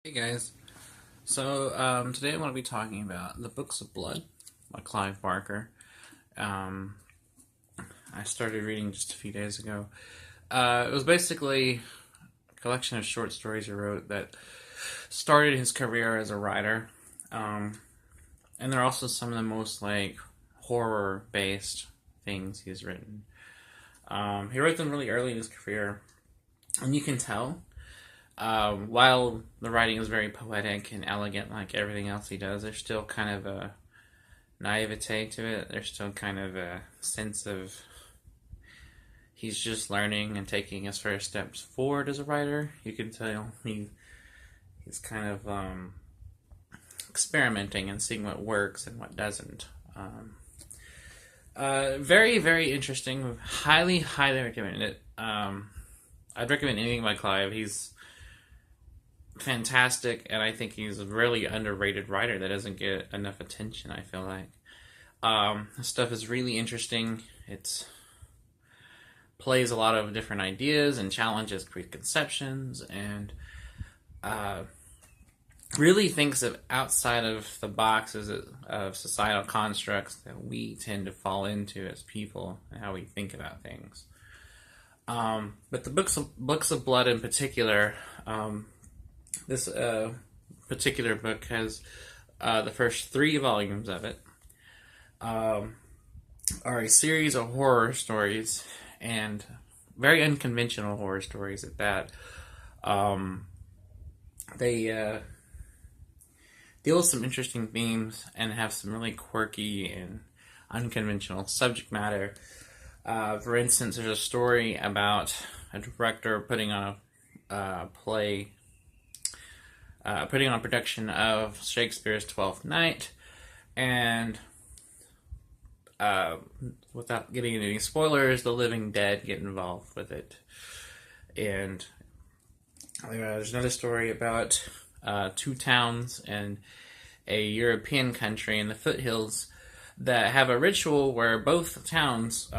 Hey guys, today I'm going to be talking about The Books of Blood by Clive Barker. Um, I started reading just a few days ago. It was basically a collection of short stories he wrote that started his career as a writer. And they're also some of the most horror-based things he's written. He wrote them really early in his career, and you can tell. While the writing is very poetic and elegant, like everything else he does, there's still kind of a naivete to it. There's still kind of a sense of he's just learning and taking his first steps forward as a writer. You can tell he's kind of experimenting and seeing what works and what doesn't. Very, very interesting. Highly, highly recommend it. I'd recommend anything by Clive. He's fantastic, and I think he's a really underrated writer that doesn't get enough attention, I feel like. This stuff is really interesting. It plays a lot of different ideas and challenges preconceptions, and really thinks of outside of the boxes of societal constructs that we tend to fall into as people and how we think about things. But the books of Blood in particular, this particular book has the first 3 volumes of it are a series of horror stories, and very unconventional horror stories at that. They deal with some interesting themes and have some really quirky and unconventional subject matter. For instance, there's a story about a director putting on a play, putting on a production of Shakespeare's Twelfth Night, and without getting into any spoilers, the living dead get involved with it. And there's another story about 2 towns in a European country in the foothills that have a ritual where both towns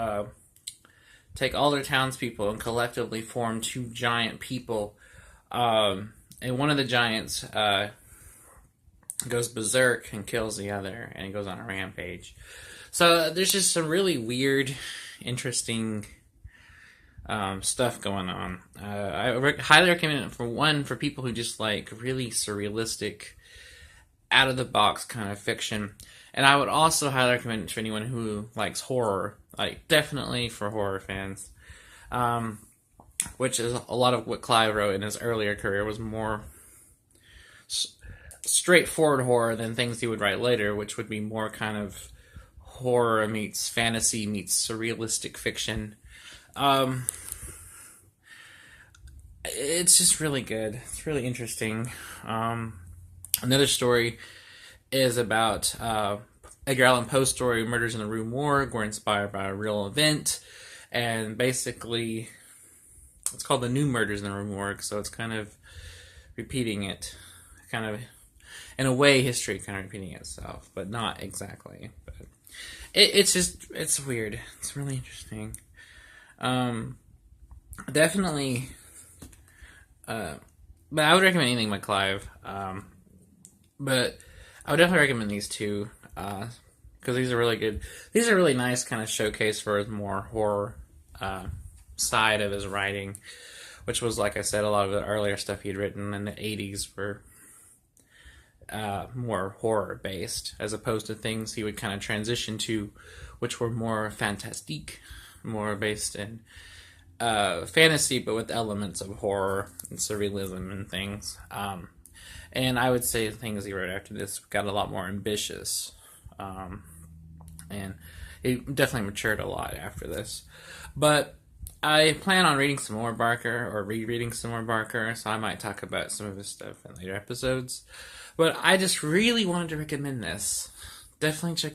take all their townspeople and collectively form 2 giant people. And one of the giants goes berserk and kills the other, and he goes on a rampage. So there's just some really weird, interesting stuff going on. I highly recommend it for people who just like really surrealistic, out of the box kind of fiction. And I would also highly recommend it to anyone who likes horror, like definitely for horror fans. Which is a lot of what Clive wrote in his earlier career was more straightforward horror than things he would write later, which would be more kind of horror meets fantasy meets surrealistic fiction. It's just really good. It's really interesting. Another story is about Edgar Allan Poe's story, Murders in the Rue Morgue, were inspired by a real event, and basically it's called The New Murders in the Rue Morgue, so it's kind of repeating it, kind of, in a way, history kind of repeating itself, but not exactly. But it's weird. It's really interesting. Definitely, but I would recommend anything by Clive. But I would definitely recommend these 2, because these are really good. These are really nice kind of showcase for his more horror side of his writing, which was, like I said, a lot of the earlier stuff he'd written in the 80s were more horror based, as opposed to things he would kind of transition to, which were more fantastique, more based in fantasy, but with elements of horror and surrealism and things. And I would say the things he wrote after this got a lot more ambitious. And he definitely matured a lot after this. But I plan on reading some more Barker, or rereading some more Barker, so I might talk about some of his stuff in later episodes. But I just really wanted to recommend this. Definitely check